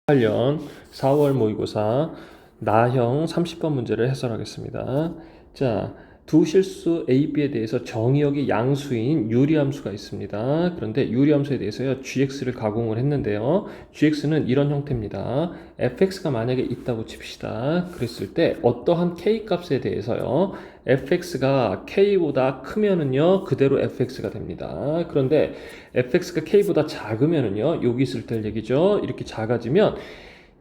2018년 4월 모의고사 나형 30번 문제를 해설하겠습니다. 자, 두 실수 A, B에 대해서 정의역이 양수인 유리함수가 있습니다. 그런데 유리함수에 대해서요, gx를 가공을 했는데요. gx는 이런 형태입니다. fx가 만약에 있다고 칩시다. 그랬을 때 어떠한 k 값에 대해서요, fx가 k보다 크면은요, 그대로 fx가 됩니다. 그런데 fx가 k보다 작으면은요, 여기 있을 때 얘기죠. 이렇게 작아지면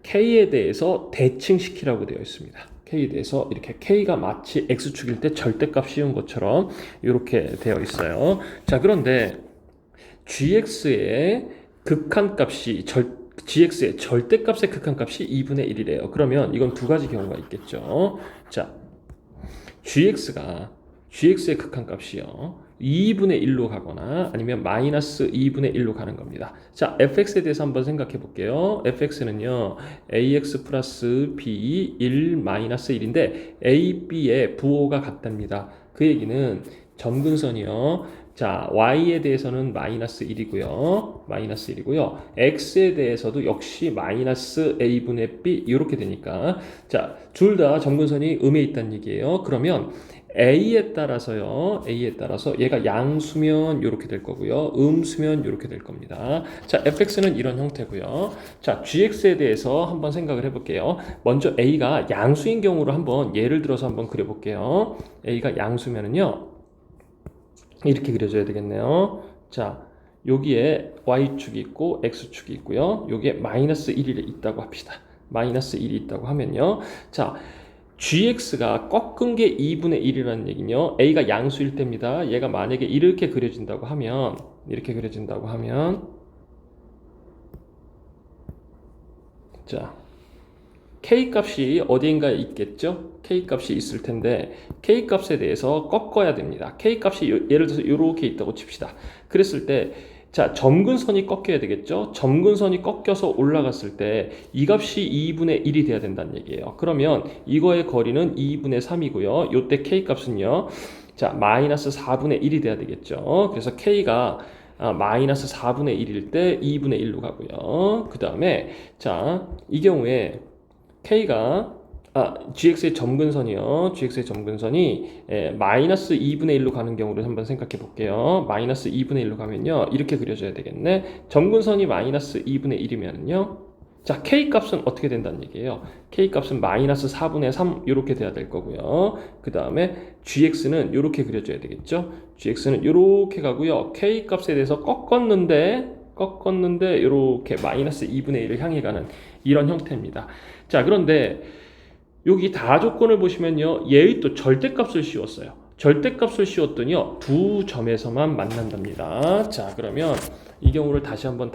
k에 대해서 대칭시키라고 되어 있습니다. k에 대해서 이렇게 k가 마치 x축일 때 절대값 씌운 것처럼 이렇게 되어 있어요. 자, 그런데 gx의 극한값이 gx의 절대값의 극한값이 2분의 1이래요. 그러면 이건 두 가지 경우가 있겠죠. 자, gx의 극한값이요, 2분의 1로 가거나 아니면 마이너스 2분의 1로 가는 겁니다. 자, fx에 대해서 한번 생각해 볼게요. fx는요, ax 플러스 b 1 마이너스 1인데 a, b의 부호가 같답니다. 그 얘기는 점근선이요, 자, y에 대해서는 마이너스 1이고요. 마이너스 1이고요. x에 대해서도 역시 마이너스 a분의 b 이렇게 되니까, 자, 둘 다 점근선이 음에 있다는 얘기예요. 그러면 A에 따라서요, A에 따라서 얘가 양수면 이렇게 될 거고요, 음수면 이렇게 될 겁니다. 자, fx는 이런 형태고요. 자, gx에 대해서 한번 생각을 해볼게요. 먼저 A가 양수인 경우로 한번 예를 들어서 한번 그려볼게요. A가 양수면은요, 이렇게 그려줘야 되겠네요. 자, 여기에 y축이 있고 x축이 있고요, 여기에 마이너스 1이 있다고 합시다. 마이너스 1이 있다고 하면요, 자, gx가 꺾은 게 2분의 1이라는 얘기는요, a가 양수일 때입니다. 얘가 만약에 이렇게 그려진다고 하면, 자, k값이 어디인가에 있겠죠? k값이 있을 텐데 k값에 대해서 꺾어야 됩니다. k값이 예를 들어서 이렇게 있다고 칩시다. 그랬을 때, 자, 점근선이 꺾여야 되겠죠? 점근선이 꺾여서 올라갔을 때 이 값이 2분의 1이 돼야 된다는 얘기예요. 그러면 이거의 거리는 2분의 3이고요. 요때 k값은요, 자, 마이너스 4분의 1이 돼야 되겠죠? 그래서 k가 마이너스 4분의 1일 때 2분의 1로 가고요. 그 다음에, 자, 이 경우에 k가 gx의 점근선이요, gx의 점근선이 마이너스 2분의 1로 가는 경우를 한번 생각해 볼게요. 마이너스 2분의 1로 가면요, 이렇게 그려줘야 되겠네. 점근선이 마이너스 2분의 1이면요, 자, k값은 어떻게 된다는 얘기예요? k값은 마이너스 4분의 3 이렇게 돼야 될 거고요. 그 다음에 gx는 이렇게 그려줘야 되겠죠. gx는 이렇게 가고요, k값에 대해서 꺾었는데 이렇게 마이너스 2분의 1을 향해 가는 이런 형태입니다. 자, 그런데 여기 다 조건을 보시면요, 얘의 또 절대값을 씌웠어요. 절대값을 씌웠더니요, 두 점에서만 만난답니다. 자, 그러면 이 경우를 다시 한번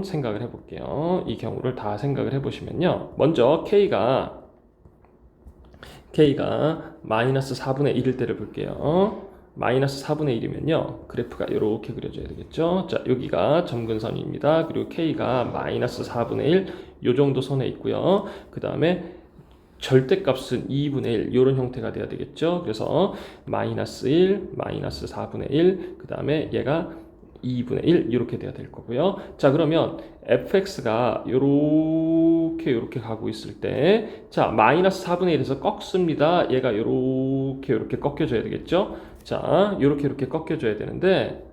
생각을 해볼게요. 이 경우를 다 생각을 해보시면요, 먼저 k가 마이너스 4분의 1일 때를 볼게요. 마이너스 4분의 1이면요, 그래프가 이렇게 그려져야 되겠죠. 자, 여기가 점근선입니다. 그리고 k가 마이너스 4분의 1, 요 정도 선에 있고요. 그 다음에 절대값은 2분의 1 이런 형태가 돼야 되겠죠. 그래서 마이너스 1, 마이너스 4분의 1, 그 다음에 얘가 2분의 1 이렇게 돼야 될 거고요. 자, 그러면 fx가 요렇게 가고 있을 때, 자, 마이너스 4분의 1에서 꺾습니다. 얘가 요렇게 꺾여줘야 되겠죠. 자, 요렇게 꺾여줘야 되는데,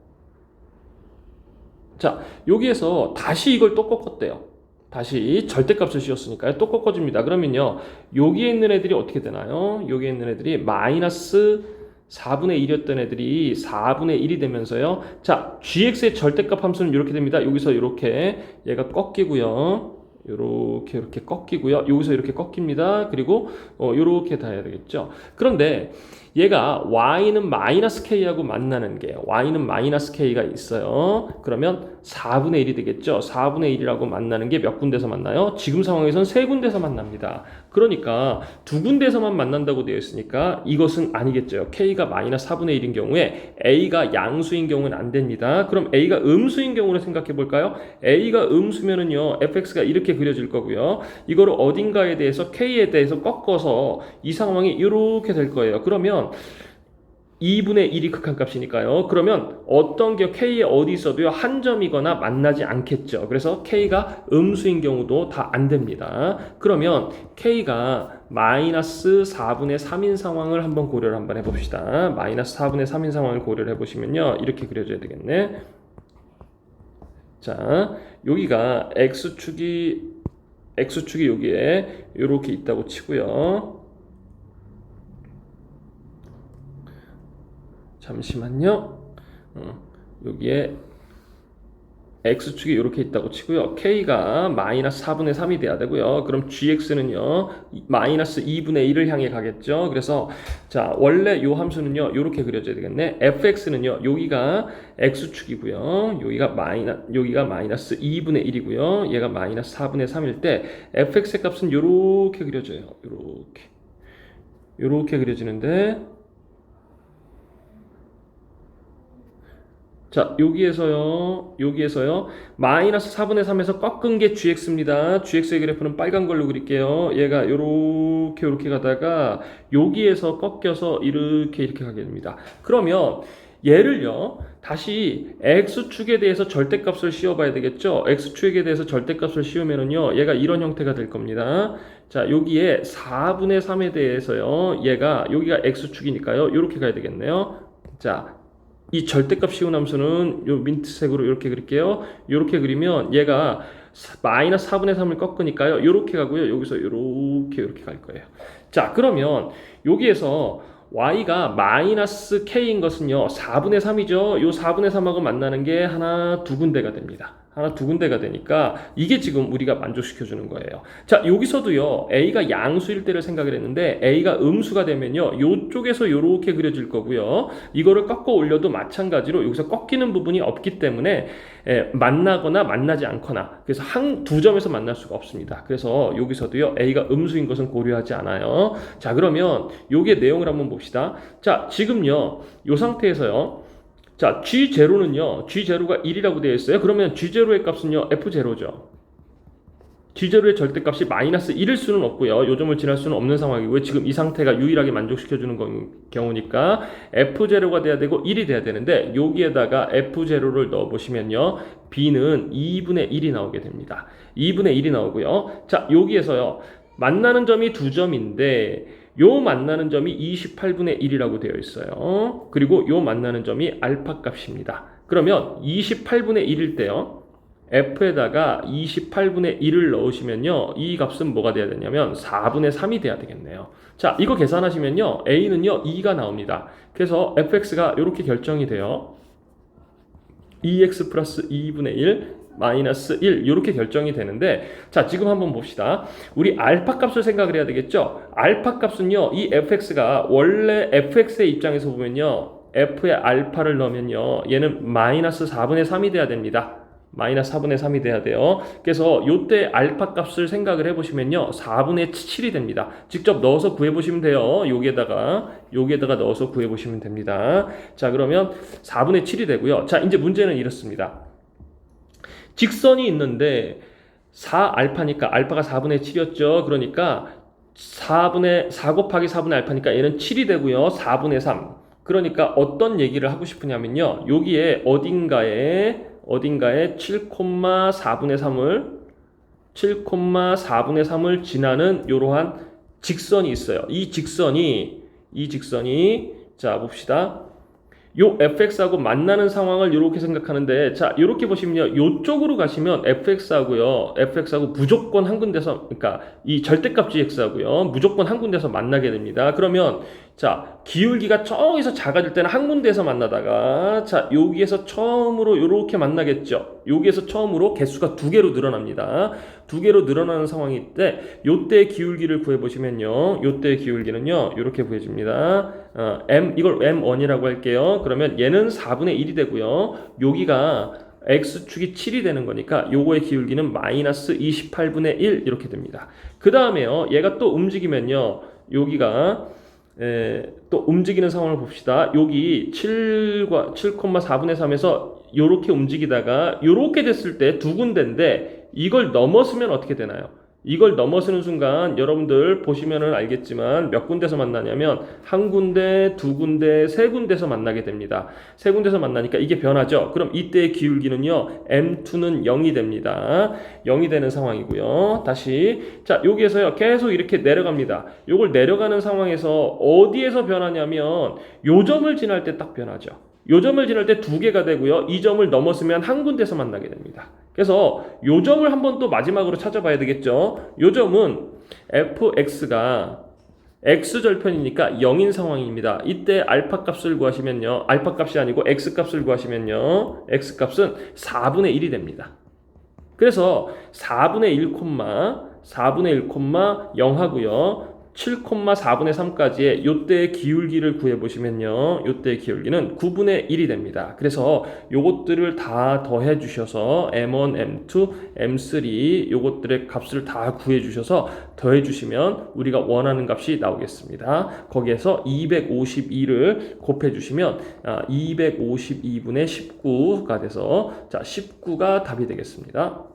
자, 여기에서 다시 이걸 또 꺾었대요. 다시 절대값을 씌웠으니까요, 또 꺾어줍니다. 그러면요, 여기에 있는 애들이 어떻게 되나요? 여기에 있는 애들이 마이너스 4분의 1이었던 애들이 4분의 1이 되면서요, 자, gx의 절대값 함수는 이렇게 됩니다. 여기서 이렇게 얘가 꺾이고요, 이렇게 꺾이고요, 여기서 이렇게 꺾입니다. 그리고 이렇게 다 해야 되겠죠. 그런데 얘가 y는 마이너스 k하고 만나는 게, y는 마이너스 k가 있어요. 그러면 4분의 1이 되겠죠. 4분의 1이라고 만나는 게 몇 군데서 만나요? 지금 상황에선 세 군데서 만납니다. 그러니까 두 군데서만 만난다고 되어 있으니까 이것은 아니겠죠. k가 마이너스 4분의 1인 경우에 a가 양수인 경우는 안 됩니다. 그럼 a가 음수인 경우를 생각해 볼까요? a가 음수면은요, fx가 이렇게 그려질 거고요, 이거를 어딘가에 대해서 k에 대해서 꺾어서 이 상황이 이렇게 될 거예요. 그러면 2분의 1이 극한값이니까요. 그러면 어떤 게 K에 어디 있어도요, 한 점이거나 만나지 않겠죠. 그래서 K가 음수인 경우도 다 안 됩니다. 그러면 K가 마이너스 4분의 3인 상황을 한번 고려를 한번 해봅시다. 마이너스 4분의 3인 상황을 고려를 해보시면요, 이렇게 그려줘야 되겠네. 자, 여기가 X축이 여기에 이렇게 있다고 치고요. 잠시만요. 여기에 X축이 이렇게 있다고 치고요. K가 마이너스 4분의 3이 돼야 되고요. 그럼 GX는요, 마이너스 2분의 1을 향해 가겠죠. 그래서, 자, 원래 요 함수는요, 이렇게 그려져야 되겠네. fx는요, 여기가 X축이고요. 여기가 마이너스 2분의 1이고요. 얘가 마이너스 4분의 3일 때, fx의 값은 이렇게 그려져요. 이렇게 그려지는데, 자, 여기에서요, 마이너스 4분의 3에서 꺾은 게 gx입니다. gx의 그래프는 빨간 걸로 그릴게요. 얘가 요렇게 가다가, 여기에서 꺾여서 이렇게 가게 됩니다. 그러면, 얘를요, 다시 x축에 대해서 절대값을 씌워봐야 되겠죠? x축에 대해서 절대값을 씌우면은요, 얘가 이런 형태가 될 겁니다. 자, 여기에 4분의 3에 대해서요, 여기가 x축이니까요, 이렇게 가야 되겠네요. 자, 이 절대값 씌운 함수는 요 민트색으로 이렇게 그릴게요. 이렇게 그리면 얘가 마이너스 4분의 3을 꺾으니까요. 이렇게 가고요. 여기서 이렇게 갈 거예요. 자, 그러면 여기에서 y가 마이너스 k인 것은요, 4분의 3이죠. 요 4분의 3하고 만나는 게 하나, 두 군데가 됩니다. 하나, 두 군데가 되니까 이게 지금 우리가 만족시켜주는 거예요. 자, 여기서도요, A가 양수일 때를 생각을 했는데 A가 음수가 되면요, 요쪽에서 요렇게 그려질 거고요. 이거를 꺾어 올려도 마찬가지로 여기서 꺾이는 부분이 없기 때문에 만나거나 만나지 않거나, 그래서 두 점에서 만날 수가 없습니다. 그래서 여기서도요, A가 음수인 것은 고려하지 않아요. 자, 그러면 요게 내용을 한번 봅시다. 자, 지금요, 요 상태에서요, 자, G0는요, G0가 1이라고 되어 있어요. 그러면 G0의 값은요, F0죠. G0의 절대값이 마이너스 1일 수는 없고요. 요점을 지날 수는 없는 상황이고요. 지금 이 상태가 유일하게 만족시켜주는 경우니까 F0가 돼야 되고 1이 돼야 되는데, 여기에다가 F0를 넣어보시면요, B는 2분의 1이 나오게 됩니다. 2분의 1이 나오고요. 자, 여기에서요, 만나는 점이 두 점인데, 요 만나는 점이 28분의 1이라고 되어 있어요. 그리고 요 만나는 점이 알파 값입니다. 그러면 28분의 1일 때요, f에다가 28분의 1을 넣으시면요, 이 값은 뭐가 돼야 되냐면 4분의 3이 돼야 되겠네요. 자, 이거 계산하시면요, a는요 2가 나옵니다. 그래서 fx가 이렇게 결정이 돼요. 2x 플러스 2분의 1 마이너스 1 이렇게 결정이 되는데, 자, 지금 한번 봅시다. 우리 알파 값을 생각을 해야 되겠죠? 알파 값은요, 이 fx가 원래 fx의 입장에서 보면요, f에 알파를 넣으면요, 얘는 마이너스 4분의 3이 돼야 됩니다. 마이너스 4분의 3이 돼야 돼요. 그래서 요때 알파 값을 생각을 해보시면요, 4분의 7이 됩니다. 직접 넣어서 구해보시면 돼요. 여기에다가 넣어서 구해보시면 됩니다. 자, 그러면 4분의 7이 되고요. 자, 이제 문제는 이렇습니다. 직선이 있는데 4알파니까 알파가 4분의 7이었죠. 그러니까 4 곱하기 4분의 알파니까 얘는 7이 되고요. 4분의 3. 그러니까 어떤 얘기를 하고 싶으냐면요, 여기에 어딘가에 7,4분의 3을 지나는 이러한 직선이 있어요. 이 직선이 자, 봅시다. 요 fx하고 만나는 상황을 이렇게 생각하는데, 자, 이렇게 보시면요, 요쪽으로 가시면 fx하고 무조건 한 군데서, 그러니까 이 절대값 gx하고요, 무조건 한 군데서 만나게 됩니다. 그러면, 자, 기울기가 저기서 작아질 때는 한 군데에서 만나다가, 자, 여기에서 처음으로 이렇게 만나겠죠. 여기에서 처음으로 개수가 2개로 늘어납니다. 2개로 늘어나는 상황일 때, 요때의 기울기를 구해보시면요, 요때의 기울기는요, 이렇게 구해집니다. 이걸 M1이라고 할게요. 그러면 얘는 4분의 1이 되고요. 여기가 X축이 7이 되는 거니까 요거의 기울기는 마이너스 28분의 1 이렇게 됩니다. 그 다음에요, 얘가 또 움직이면요, 여기가 또 움직이는 상황을 봅시다. 여기 7,4분의 3에서 요렇게 움직이다가 요렇게 됐을 때 두 군데인데, 이걸 넘었으면 어떻게 되나요? 이걸 넘어서는 순간 여러분들 보시면은 알겠지만 몇 군데서 만나냐면 한 군데, 두 군데, 세 군데서 만나게 됩니다. 세 군데서 만나니까 이게 변하죠. 그럼 이때의 기울기는요, M2는 0이 됩니다. 0이 되는 상황이고요. 다시 자 여기에서요 계속 이렇게 내려갑니다. 요걸 내려가는 상황에서 어디에서 변하냐면 요 점을 지날 때 딱 변하죠. 요 점을 지날 때 두 개가 되고요. 이 점을 넘었으면 한 군데서 만나게 됩니다. 그래서 요 점을 한번 또 마지막으로 찾아봐야 되겠죠. 요 점은 fx가 x절편이니까 0인 상황입니다. 이때 알파 값을 구하시면요. 알파 값이 아니고 x 값을 구하시면요. x 값은 4분의 1이 됩니다. 그래서 4분의 1, 4분의 1, 0 하고요. 7,4분의 3까지의 요때의 기울기를 구해보시면요. 요때의 기울기는 9분의 1이 됩니다. 그래서 요것들을 다 더해 주셔서 M1, M2, M3 요것들의 값을 다 구해 주셔서 더해 주시면 우리가 원하는 값이 나오겠습니다. 거기에서 252를 곱해 주시면 252분의 19가 돼서 자 19가 답이 되겠습니다.